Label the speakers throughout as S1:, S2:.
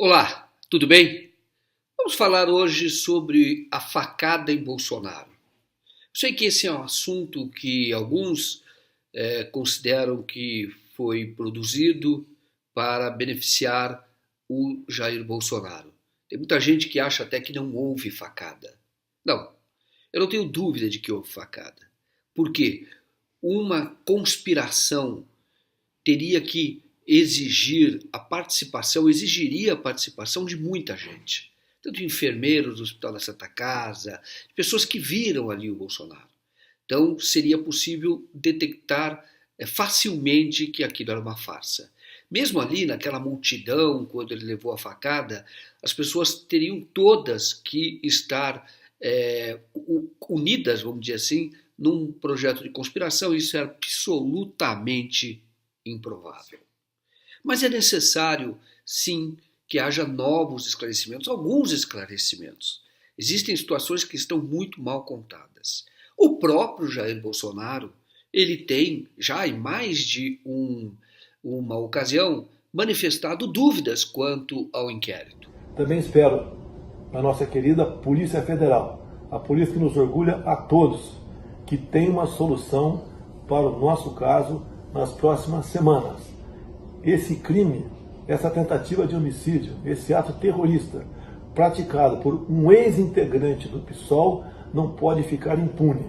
S1: Olá, tudo bem? Vamos falar hoje sobre a facada em Bolsonaro. Eu sei que esse é um assunto que alguns consideram que foi produzido para beneficiar o Jair Bolsonaro. Tem muita gente que acha até que não houve facada. Não, eu não tenho dúvida de que houve facada. Por quê? Uma conspiração teria que exigiria a participação de muita gente. Tanto de enfermeiros do Hospital da Santa Casa, de pessoas que viram ali o Bolsonaro. Então seria possível detectar facilmente que aquilo era uma farsa. Mesmo ali naquela multidão, quando ele levou a facada, as pessoas teriam todas que estar unidas, vamos dizer assim, num projeto de conspiração. Isso é absolutamente improvável. Mas é necessário, sim, que haja novos esclarecimentos, alguns esclarecimentos. Existem situações que estão muito mal contadas. O próprio Jair Bolsonaro, ele tem, já em mais de uma ocasião, manifestado dúvidas quanto ao inquérito.
S2: Também espero na nossa querida Polícia Federal, a polícia que nos orgulha a todos, que tenha uma solução para o nosso caso nas próximas semanas. Esse crime, essa tentativa de homicídio, esse ato terrorista praticado por um ex-integrante do PSOL não pode ficar impune.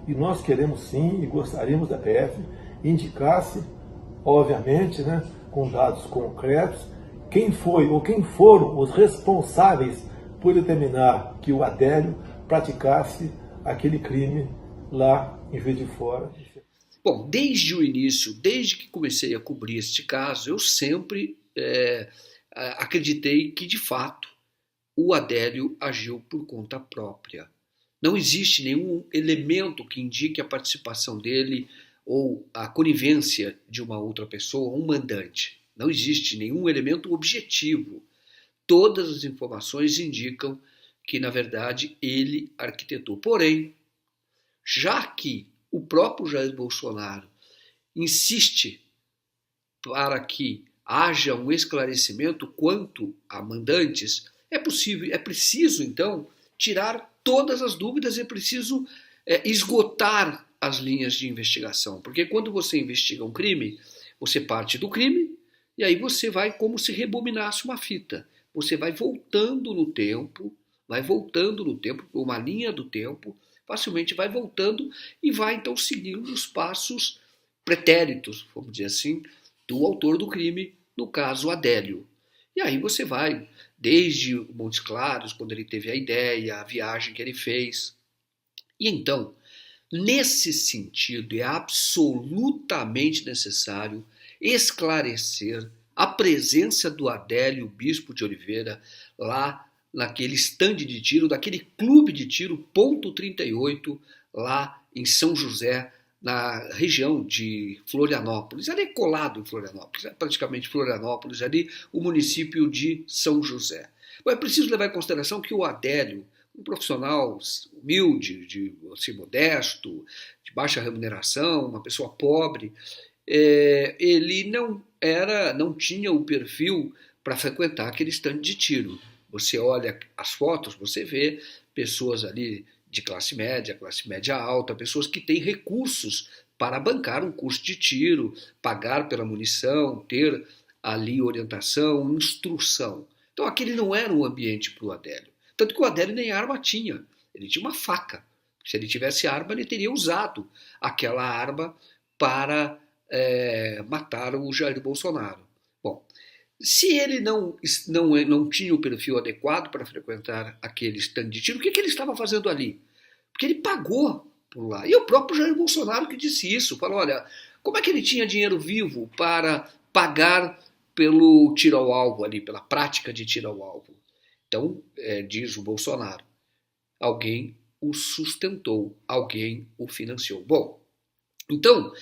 S2: E nós queremos sim, e gostaríamos da PF, indicasse, obviamente, com dados concretos, quem foi ou quem foram os responsáveis por determinar que o Adélio praticasse aquele crime lá em Juiz de Fora.
S1: Bom, desde o início, desde que comecei a cobrir este caso, eu sempre acreditei que, de fato, o Adélio agiu por conta própria. Não existe nenhum elemento que indique a participação dele ou a conivência de uma outra pessoa, um mandante. Não existe nenhum elemento objetivo. Todas as informações indicam que, na verdade, ele arquitetou. Porém, já que o próprio Jair Bolsonaro insiste para que haja um esclarecimento quanto a mandantes, é preciso então tirar todas as dúvidas, é preciso esgotar as linhas de investigação, porque quando você investiga um crime, você parte do crime e aí você vai como se rebobinasse uma fita, você vai voltando no tempo, uma linha do tempo, facilmente vai voltando e vai então seguindo os passos pretéritos, vamos dizer assim, do autor do crime, no caso Adélio. E aí você vai, desde Montes Claros, quando ele teve a ideia, a viagem que ele fez. E então, nesse sentido, é absolutamente necessário esclarecer a presença do Adélio Bispo de Oliveira lá naquele estande de tiro, daquele clube de tiro ponto 38, lá em São José, na região de Florianópolis, ali colado em Florianópolis, praticamente Florianópolis, ali o município de São José. Bom, é preciso levar em consideração que o Adélio, um profissional humilde, assim, modesto, de baixa remuneração, uma pessoa pobre, ele não tinha o perfil para frequentar aquele estande de tiro. Você olha as fotos, você vê pessoas ali de classe média alta, pessoas que têm recursos para bancar um curso de tiro, pagar pela munição, ter ali orientação, instrução. Então aquele não era um ambiente para o Adélio. Tanto que o Adélio nem arma tinha, ele tinha uma faca. Se ele tivesse arma, ele teria usado aquela arma para matar o Jair Bolsonaro. Bom, se ele não tinha o perfil adequado para frequentar aquele stand de tiro, o que ele estava fazendo ali? Porque ele pagou por lá. E o próprio Jair Bolsonaro que disse isso. Falou, olha, como é que ele tinha dinheiro vivo para pagar pelo tiro ao alvo ali, pela prática de tiro ao alvo? Então, diz o Bolsonaro, alguém o sustentou, alguém o financiou. Bom, então,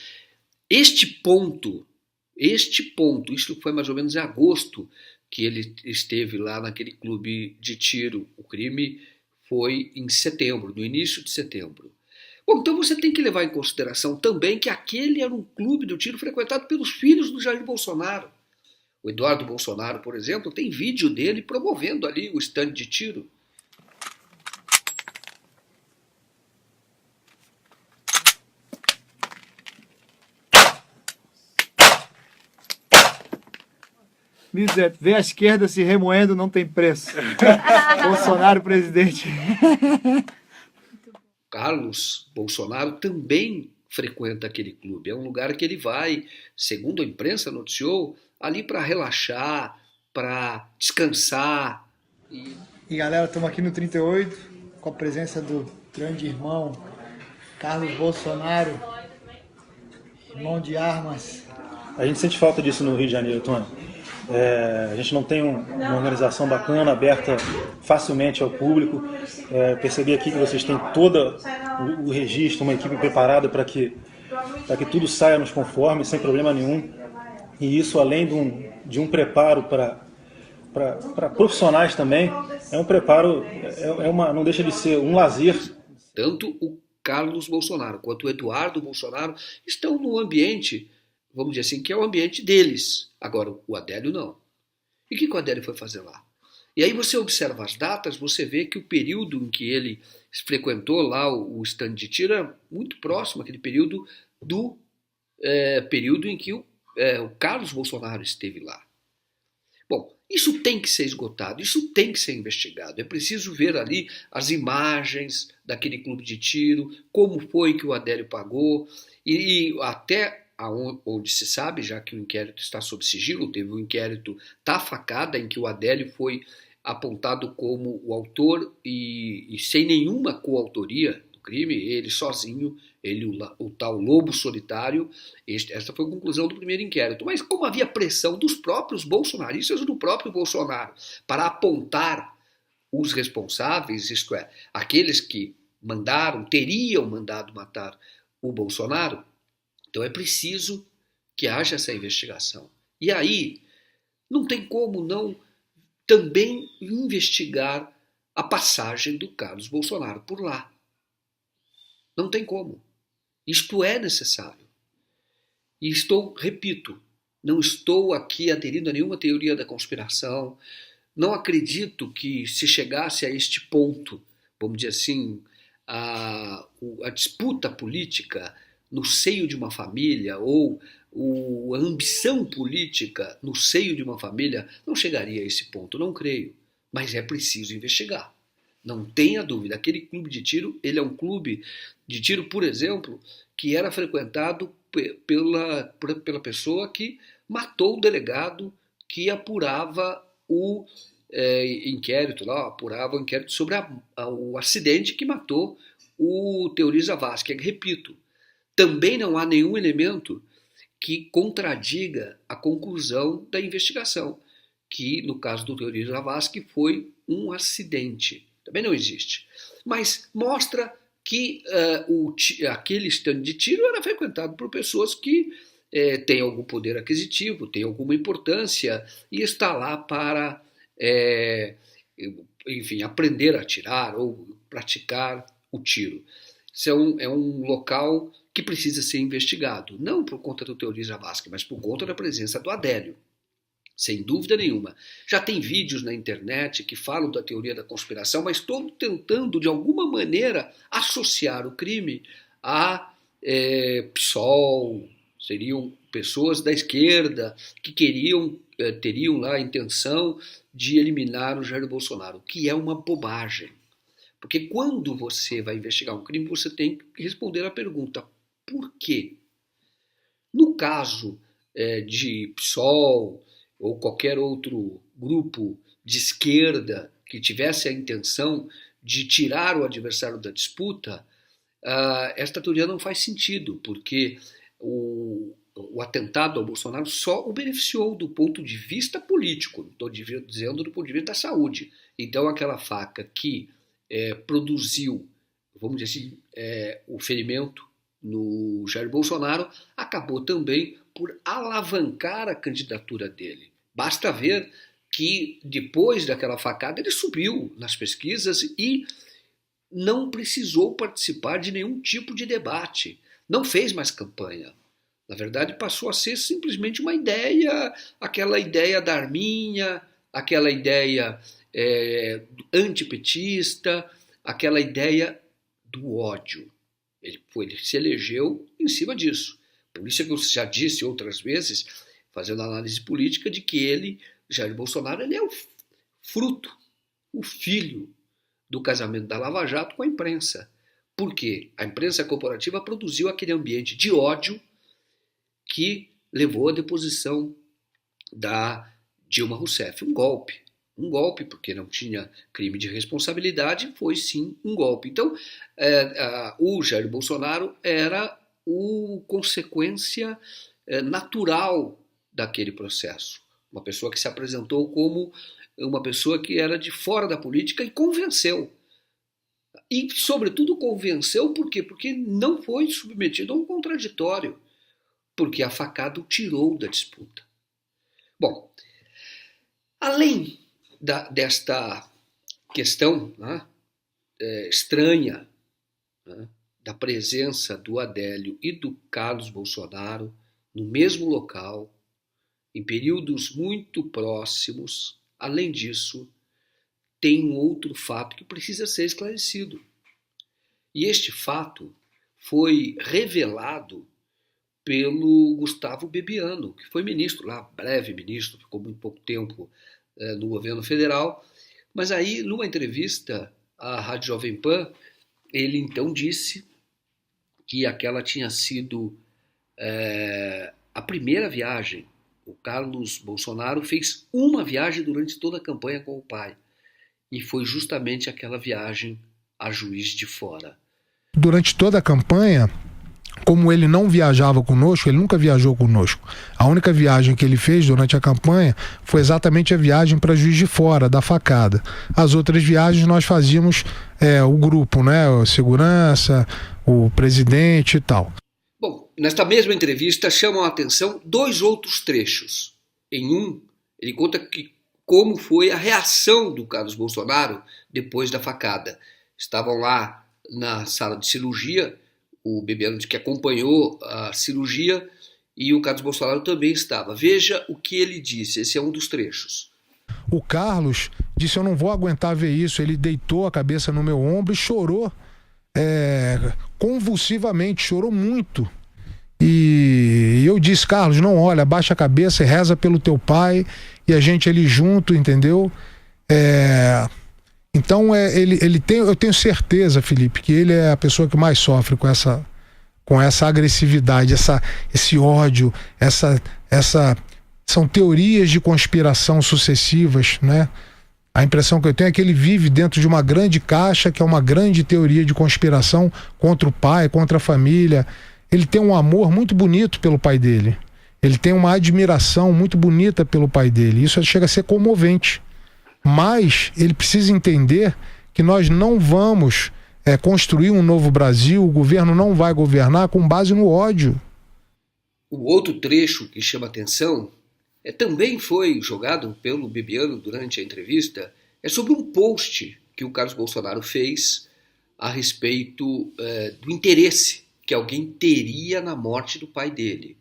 S1: este ponto, isso foi mais ou menos em agosto que ele esteve lá naquele clube de tiro. O crime foi em setembro, no início de setembro. Bom, então você tem que levar em consideração também que aquele era um clube do tiro frequentado pelos filhos do Jair Bolsonaro. O Eduardo Bolsonaro, por exemplo, tem vídeo dele promovendo ali o stand de tiro.
S3: Miser, ver a esquerda se remoendo não tem preço. Bolsonaro presidente.
S1: Carlos Bolsonaro também frequenta aquele clube. É um lugar que ele vai, segundo a imprensa noticiou, ali para relaxar, para descansar.
S3: E galera, estamos aqui no 38 com a presença do grande irmão Carlos Bolsonaro, irmão de armas.
S4: A gente sente falta disso no Rio de Janeiro, Tony. A gente não tem uma organização bacana, aberta facilmente ao público. Percebi aqui que vocês têm todo o registro, uma equipe preparada para que tudo saia nos conformes, sem problema nenhum. E isso, além de um preparo para profissionais também, é um preparo, não deixa de ser um lazer.
S1: Tanto o Carlos Bolsonaro quanto o Eduardo Bolsonaro estão no ambiente, vamos dizer assim, que é o ambiente deles. Agora, o Adélio não. E o que o Adélio foi fazer lá? E aí você observa as datas, você vê que o período em que ele frequentou lá o stand de tiro é muito próximo àquele período do período em que o Carlos Bolsonaro esteve lá. Bom, isso tem que ser esgotado, isso tem que ser investigado. É preciso ver ali as imagens daquele clube de tiro, como foi que o Adélio pagou, e até onde se sabe, já que o inquérito está sob sigilo, teve um inquérito da facada em que o Adélio foi apontado como o autor e sem nenhuma coautoria do crime, ele sozinho, ele o tal lobo solitário. Essa foi a conclusão do primeiro inquérito. Mas como havia pressão dos próprios bolsonaristas, do próprio Bolsonaro, para apontar os responsáveis, isto é, aqueles que teriam mandado matar o Bolsonaro, então é preciso que haja essa investigação. E aí, não tem como não também investigar a passagem do Carlos Bolsonaro por lá. Não tem como. Isto é necessário. E repito, não estou aqui aderindo a nenhuma teoria da conspiração. Não acredito que se chegasse a este ponto, vamos dizer assim, a disputa política no seio de uma família ou a ambição política no seio de uma família não chegaria a esse ponto, não creio. Mas é preciso investigar. Não tenha dúvida, aquele clube de tiro, ele é um clube de tiro, por exemplo, que era frequentado pela pessoa que matou o delegado que apurava o inquérito sobre o acidente que matou o Teori Zavascki. Repito, também não há nenhum elemento que contradiga a conclusão da investigação, que no caso do Teori Zavascki foi um acidente. Também não existe. Mas mostra que aquele stand de tiro era frequentado por pessoas que têm algum poder aquisitivo, têm alguma importância e está lá para, enfim, aprender a atirar ou praticar o tiro. Isso é um local que precisa ser investigado, não por conta do Teori Zavascki, mas por conta da presença do Adélio. Sem dúvida nenhuma. Já tem vídeos na internet que falam da teoria da conspiração, mas estou tentando, de alguma maneira, associar o crime a PSOL, seriam pessoas da esquerda que teriam lá a intenção de eliminar o Jair Bolsonaro, que é uma bobagem. Porque quando você vai investigar um crime, você tem que responder a pergunta: por quê? No caso de PSOL ou qualquer outro grupo de esquerda que tivesse a intenção de tirar o adversário da disputa, esta teoria não faz sentido, porque o atentado ao Bolsonaro só o beneficiou do ponto de vista político, não estou dizendo do ponto de vista da saúde. Então aquela faca que produziu, vamos dizer assim, o ferimento no Jair Bolsonaro, acabou também por alavancar a candidatura dele. Basta ver que depois daquela facada ele subiu nas pesquisas e não precisou participar de nenhum tipo de debate, não fez mais campanha. Na verdade, passou a ser simplesmente uma ideia, aquela ideia da arminha, aquela ideia antipetista, aquela ideia do ódio. Ele se elegeu em cima disso. Por isso é que eu já disse outras vezes, fazendo análise política, de que ele, Jair Bolsonaro, ele é o fruto, o filho do casamento da Lava Jato com a imprensa. Por quê? A imprensa corporativa produziu aquele ambiente de ódio que levou à deposição da Dilma Rousseff. Um golpe, porque não tinha crime de responsabilidade, foi sim um golpe. Então, o Jair Bolsonaro era a consequência natural daquele processo. Uma pessoa que se apresentou como uma pessoa que era de fora da política e convenceu. E, sobretudo, convenceu por quê? Porque não foi submetido a um contraditório, porque a facada o tirou da disputa. Bom, além desta questão, né, estranha, né, da presença do Adélio e do Carlos Bolsonaro no mesmo local, em períodos muito próximos, além disso, tem um outro fato que precisa ser esclarecido. E este fato foi revelado pelo Gustavo Bebiano, que foi ministro lá, breve ministro, ficou muito pouco tempo no governo federal, mas aí, numa entrevista à Rádio Jovem Pan, ele então disse que aquela tinha sido a primeira viagem. O Carlos Bolsonaro fez uma viagem durante toda a campanha com o pai, e foi justamente aquela viagem a Juiz de Fora.
S5: Durante toda a campanha, como ele não viajava conosco, ele nunca viajou conosco. A única viagem que ele fez durante a campanha foi exatamente a viagem para Juiz de Fora, da facada. As outras viagens nós fazíamos o grupo, né? O segurança, o presidente e tal.
S1: Bom, nesta mesma entrevista chamam a atenção dois outros trechos. Em um, ele conta como foi a reação do Carlos Bolsonaro depois da facada. Estavam lá na sala de cirurgia, o Bebiano que acompanhou a cirurgia, e o Carlos Bolsonaro também estava. Veja o que ele disse, esse é um dos trechos.
S5: O Carlos disse: eu não vou aguentar ver isso. Ele deitou a cabeça no meu ombro e chorou convulsivamente, chorou muito. E eu disse: Carlos, não olha, abaixa a cabeça e reza pelo teu pai, e a gente ali junto, entendeu? Então eu tenho certeza, Felipe, que ele é a pessoa que mais sofre com essa agressividade, esse ódio, são teorias de conspiração sucessivas, né? A impressão que eu tenho é que ele vive dentro de uma grande caixa, que é uma grande teoria de conspiração contra o pai, contra a família. Ele tem um amor muito bonito pelo pai dele. Ele tem uma admiração muito bonita pelo pai dele. Isso chega a ser comovente. Mas ele precisa entender que nós não vamos construir um novo Brasil, o governo não vai governar com base no ódio.
S1: O outro trecho que chama atenção também foi jogado pelo Bebiano durante a entrevista, é sobre um post que o Carlos Bolsonaro fez a respeito do interesse que alguém teria na morte do pai dele.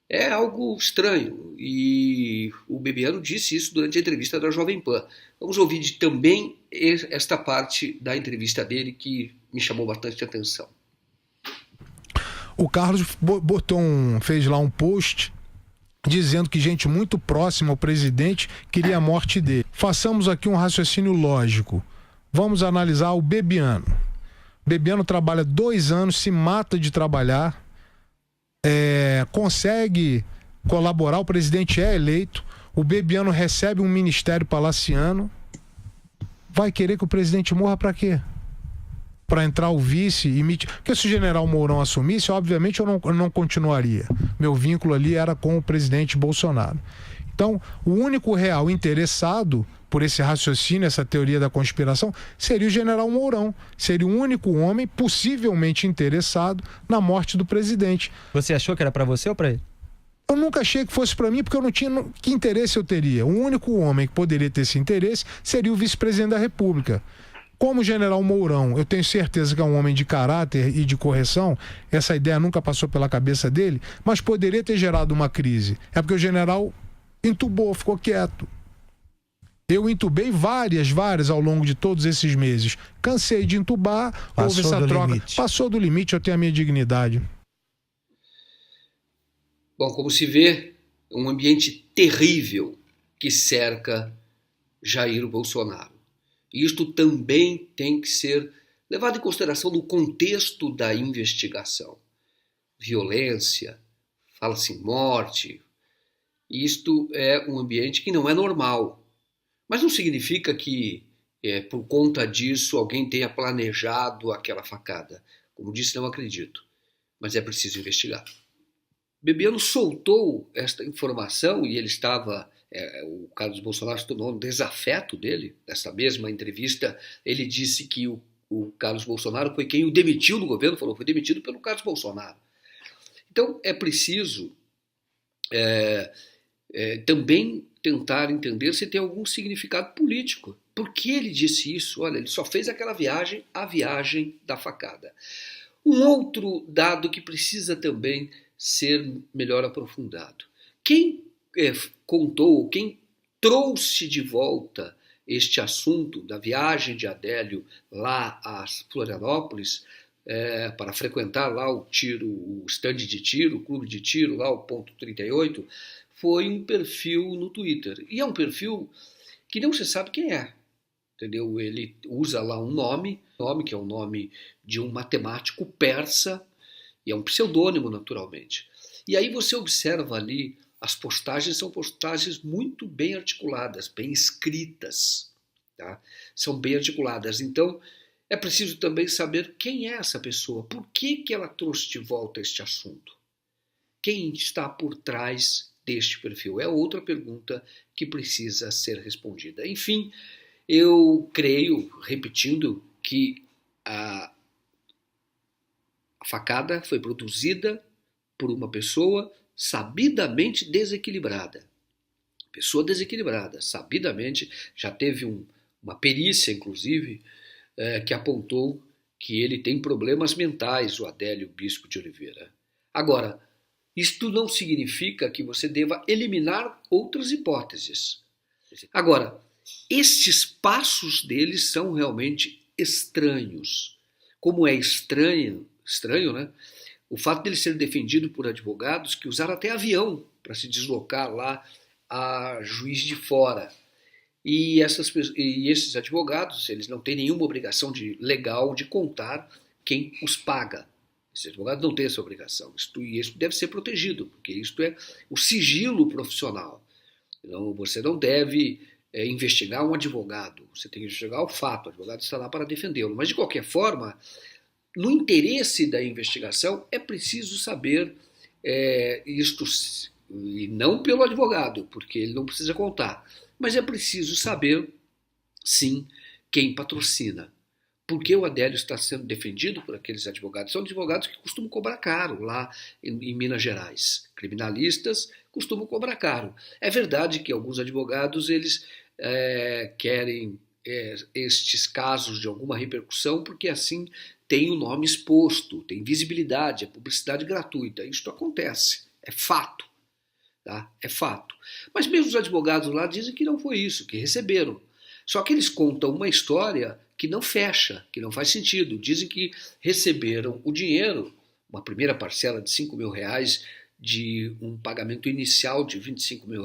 S1: É algo estranho, e o Bebiano disse isso durante a entrevista da Jovem Pan. Vamos ouvir também esta parte da entrevista dele que me chamou bastante atenção.
S5: O Carlos fez lá um post dizendo que gente muito próxima ao presidente queria a morte dele. Façamos aqui um raciocínio lógico. Vamos analisar o Bebiano. Bebiano trabalha 2 anos, se mata de trabalhar, consegue colaborar, o presidente é eleito, o Bebiano recebe um ministério palaciano. Vai querer que o presidente morra para quê? Para entrar o vice e porque se o general Mourão assumisse, obviamente eu não continuaria. Meu vínculo ali era com o presidente Bolsonaro. Então, o único real interessado por esse raciocínio, essa teoria da conspiração, seria o general Mourão. Seria o único homem possivelmente interessado na morte do presidente.
S6: Você achou que era para você ou para ele?
S5: Eu nunca achei que fosse para mim, porque eu não tinha... Que interesse eu teria? O único homem que poderia ter esse interesse seria o vice-presidente da República. Como o general Mourão, eu tenho certeza que é um homem de caráter e de correção, essa ideia nunca passou pela cabeça dele, mas poderia ter gerado uma crise. É porque o general entubou, ficou quieto. Eu entubei várias ao longo de todos esses meses. Cansei de entubar, houve essa troca. Passou do limite, eu tenho a minha dignidade.
S1: Bom, como se vê, um ambiente terrível que cerca Jair Bolsonaro. E isto também tem que ser levado em consideração no contexto da investigação. Violência, fala-se em morte. Isto é um ambiente que não é normal. Mas não significa que, por conta disso, alguém tenha planejado aquela facada. Como disse, não acredito. Mas é preciso investigar. Bebiano soltou esta informação e ele estava... o Carlos Bolsonaro se tornou um desafeto dele. Nessa mesma entrevista, ele disse que o Carlos Bolsonaro foi quem o demitiu do governo, falou, foi demitido pelo Carlos Bolsonaro. Então, é preciso também tentar entender se tem algum significado político. Por que ele disse isso? Olha, ele só fez aquela viagem, a viagem da facada. Um outro dado que precisa também ser melhor aprofundado. Quem contou, quem trouxe de volta este assunto da viagem de Adélio lá a Florianópolis, para frequentar lá o stand de tiro, o clube de tiro, lá o ponto 38, foi um perfil no Twitter. E é um perfil que não se sabe quem é. Entendeu? Ele usa lá um nome que é o nome de um matemático persa, e é um pseudônimo, naturalmente. E aí você observa ali, as postagens são postagens muito bem articuladas, bem escritas. Tá? São bem articuladas. Então, é preciso também saber quem é essa pessoa, por que ela trouxe de volta este assunto. Quem está por trás deste perfil? É outra pergunta que precisa ser respondida. Enfim, eu creio, repetindo, que a facada foi produzida por uma pessoa sabidamente desequilibrada. Pessoa desequilibrada, sabidamente, já teve uma perícia, inclusive, que apontou que ele tem problemas mentais, o Adélio Bispo de Oliveira. Agora, isto não significa que você deva eliminar outras hipóteses. Agora, estes passos deles são realmente estranhos. Como é estranho, né? O fato dele ser defendido por advogados que usaram até avião para se deslocar lá a Juiz de Fora. E esses advogados, eles não têm nenhuma obrigação legal de contar quem os paga. Esses advogados não têm essa obrigação. Isso deve ser protegido, porque isto é o sigilo profissional. Então, você não deve investigar um advogado, você tem que investigar o fato, o advogado está lá para defendê-lo. Mas, de qualquer forma, no interesse da investigação, é preciso saber isto, e não pelo advogado, porque ele não precisa contar, mas é preciso saber, sim, quem patrocina. Por que o Adélio está sendo defendido por aqueles advogados? São advogados que costumam cobrar caro lá em Minas Gerais. Criminalistas costumam cobrar caro. É verdade que alguns advogados eles querem estes casos de alguma repercussão porque assim tem o nome exposto, tem visibilidade, é publicidade gratuita. Isto acontece, é fato. Tá? É fato. Mas mesmo os advogados lá dizem que não foi isso, que receberam. Só que eles contam uma história que não fecha, que não faz sentido. Dizem que receberam o dinheiro, uma primeira parcela de R$5 mil, de um pagamento inicial de R$25 mil,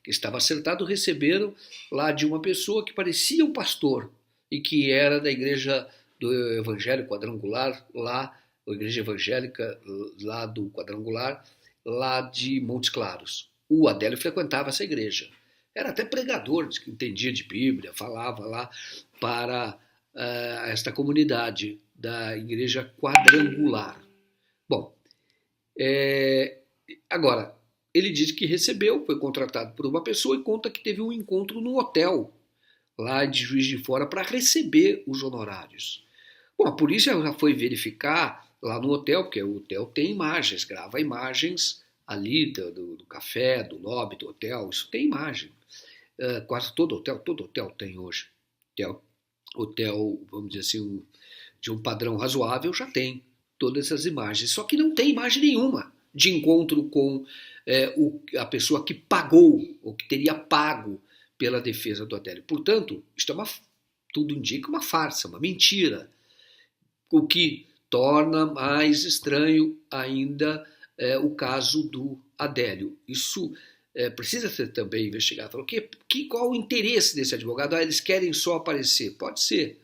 S1: que estava acertado, receberam lá de uma pessoa que parecia um pastor e que era da igreja do Evangelho Quadrangular, lá, a igreja evangélica lá do Quadrangular, lá de Montes Claros. O Adélio frequentava essa igreja. Era até pregador, que entendia de Bíblia, falava lá para esta comunidade da Igreja Quadrangular. Bom, agora, ele diz que recebeu, foi contratado por uma pessoa e conta que teve um encontro no hotel, lá de Juiz de Fora, para receber os honorários. Bom, a polícia já foi verificar lá no hotel, porque o hotel tem imagens, grava imagens ali do café, do lobby do hotel, isso tem imagem. Quase todo hotel tem hoje. Hotel hotel, vamos dizer assim, de um padrão razoável, já tem todas essas imagens. Só que não tem imagem nenhuma de encontro com a pessoa que pagou, ou que teria pago pela defesa do Adélio. Portanto, isto tudo indica uma farsa, uma mentira, o que torna mais estranho ainda o caso do Adélio. Isso precisa ser também investigado. Qual o interesse desse advogado? Eles querem só aparecer. Pode ser.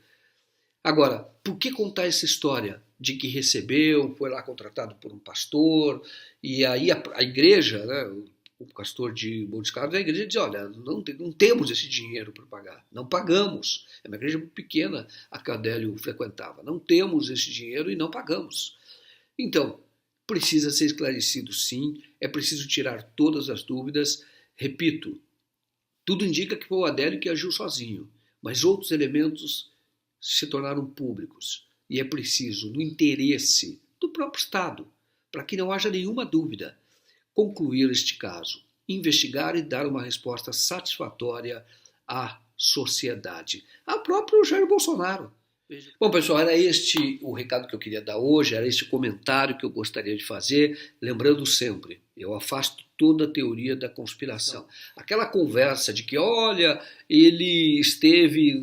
S1: Agora, por que contar essa história de que recebeu, foi lá contratado por um pastor, e aí a igreja, né, o pastor de Montes Claros, a igreja diz, olha, não temos esse dinheiro para pagar, não pagamos. É uma igreja muito pequena a que Adélio frequentava. Não temos esse dinheiro e não pagamos. Então, precisa ser esclarecido sim, é preciso tirar todas as dúvidas. Repito, tudo indica que foi o Adélio que agiu sozinho, mas outros elementos se tornaram públicos. E é preciso, no interesse do próprio Estado, para que não haja nenhuma dúvida, concluir este caso, investigar e dar uma resposta satisfatória à sociedade, ao próprio Jair Bolsonaro. Bom, pessoal, era este o recado que eu queria dar hoje, era este comentário que eu gostaria de fazer, lembrando sempre, eu afasto toda a teoria da conspiração. Aquela conversa de que, olha, ele esteve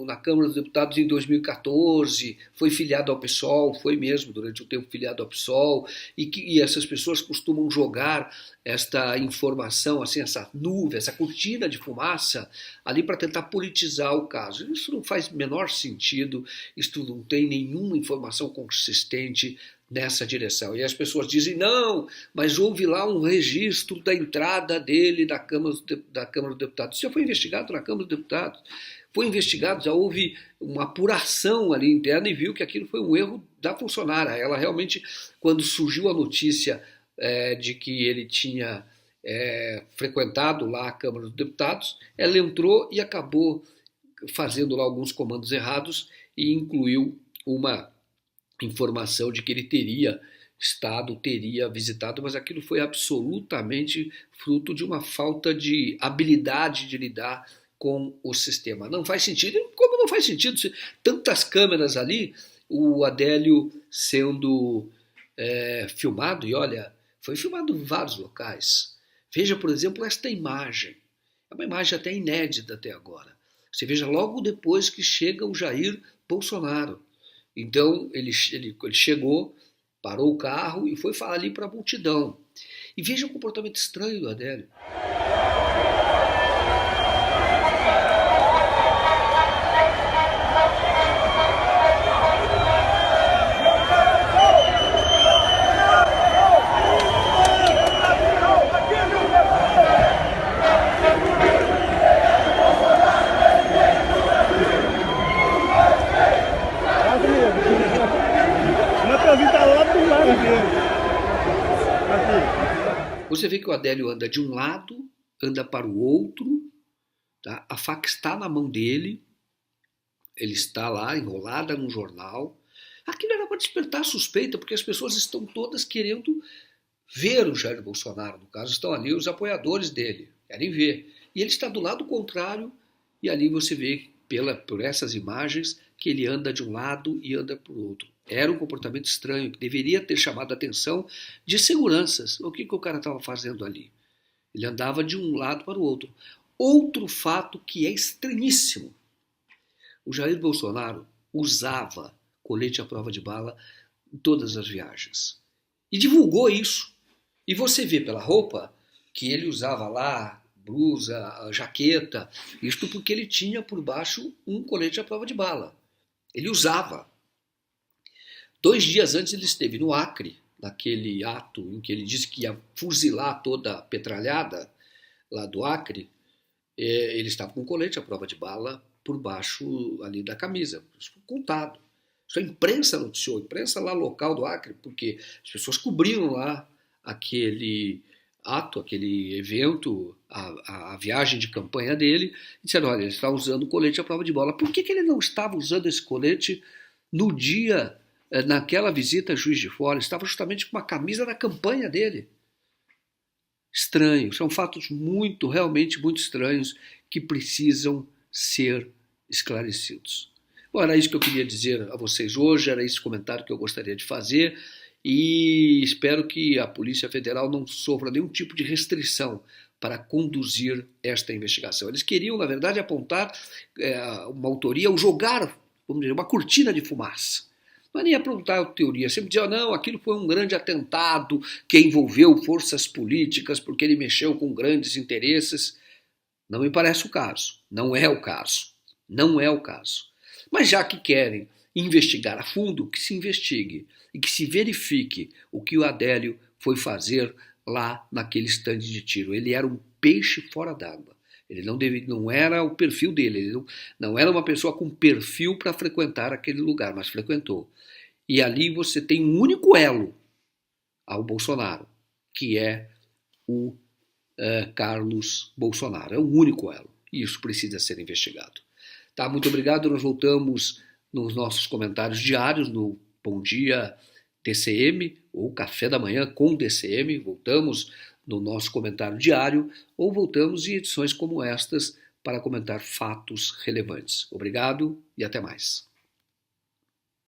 S1: na Câmara dos Deputados em 2014, foi filiado ao PSOL, foi mesmo, durante um tempo filiado ao PSOL, e essas pessoas costumam jogar esta informação, assim, essa nuvem, essa cortina de fumaça, ali para tentar politizar o caso. Isso não faz menor sentido, isso não tem nenhuma informação consistente nessa direção. E as pessoas dizem, não, mas houve lá um registro da entrada dele na Câmara dos Deputados. Isso já foi investigado na Câmara dos Deputados. Foi investigado, já houve uma apuração ali interna e viu que aquilo foi um erro da funcionária. Ela realmente, quando surgiu a notícia de que ele tinha frequentado lá a Câmara dos Deputados, ela entrou e acabou fazendo lá alguns comandos errados e incluiu uma informação de que ele teria visitado, mas aquilo foi absolutamente fruto de uma falta de habilidade de lidar com o sistema. Não faz sentido, como não faz sentido tantas câmeras ali, o Adélio sendo filmado, e olha, foi filmado em vários locais. Veja, por exemplo, esta imagem. É uma imagem até inédita até agora. Você veja logo depois que chega o Jair Bolsonaro. Então ele chegou, parou o carro e foi falar ali para a multidão. E veja o comportamento estranho do Adélio. Você vê que o Adélio anda de um lado, anda para o outro, tá? A faca está na mão dele, ele está lá enrolada num jornal. Aquilo era para despertar suspeita, porque as pessoas estão todas querendo ver o Jair Bolsonaro, no caso estão ali os apoiadores dele, querem ver. E ele está do lado contrário, e ali você vê por essas imagens que ele anda de um lado e anda para o outro. Era um comportamento estranho, que deveria ter chamado a atenção de seguranças. O que o cara estava fazendo ali? Ele andava de um lado para o outro. Outro fato que é estranhíssimo. O Jair Bolsonaro usava colete à prova de bala em todas as viagens. E divulgou isso. E você vê pela roupa que ele usava lá, blusa, jaqueta, isto porque ele tinha por baixo um colete à prova de bala. Ele usava. 2 dias antes ele esteve no Acre, naquele ato em que ele disse que ia fuzilar toda a petralhada lá do Acre. Ele estava com colete à prova de bala por baixo ali da camisa. Isso foi contado. Isso a imprensa noticiou, a imprensa lá local do Acre, porque as pessoas cobriram lá aquele ato, aquele evento, a viagem de campanha dele, e disseram, olha, ele está usando colete à prova de bala. Por que ele não estava usando esse colete no dia, naquela visita a Juiz de Fora? Estava justamente com uma camisa da campanha dele. Estranho, são fatos realmente muito estranhos, que precisam ser esclarecidos. Bom, era isso que eu queria dizer a vocês hoje, era esse comentário que eu gostaria de fazer e espero que a Polícia Federal não sofra nenhum tipo de restrição para conduzir esta investigação. Eles queriam, na verdade, apontar uma autoria ou jogar, vamos dizer, uma cortina de fumaça. Não é nem apontar a teoria, sempre dizer, não, aquilo foi um grande atentado que envolveu forças políticas porque ele mexeu com grandes interesses. Não me parece o caso, não é o caso, não é o caso. Mas já que querem investigar a fundo, que se investigue e que se verifique o que o Adélio foi fazer lá naquele estande de tiro. Ele era um peixe fora d'água. Ele não era o perfil dele, ele não era uma pessoa com perfil para frequentar aquele lugar, mas frequentou. E ali você tem um único elo ao Bolsonaro, que é o Carlos Bolsonaro. É o único elo. E isso precisa ser investigado. Tá, muito obrigado. Nós voltamos nos nossos comentários diários no Bom Dia DCM, ou Café da Manhã com DCM. Voltamos no nosso comentário diário, ou voltamos em edições como estas para comentar fatos relevantes. Obrigado e até mais.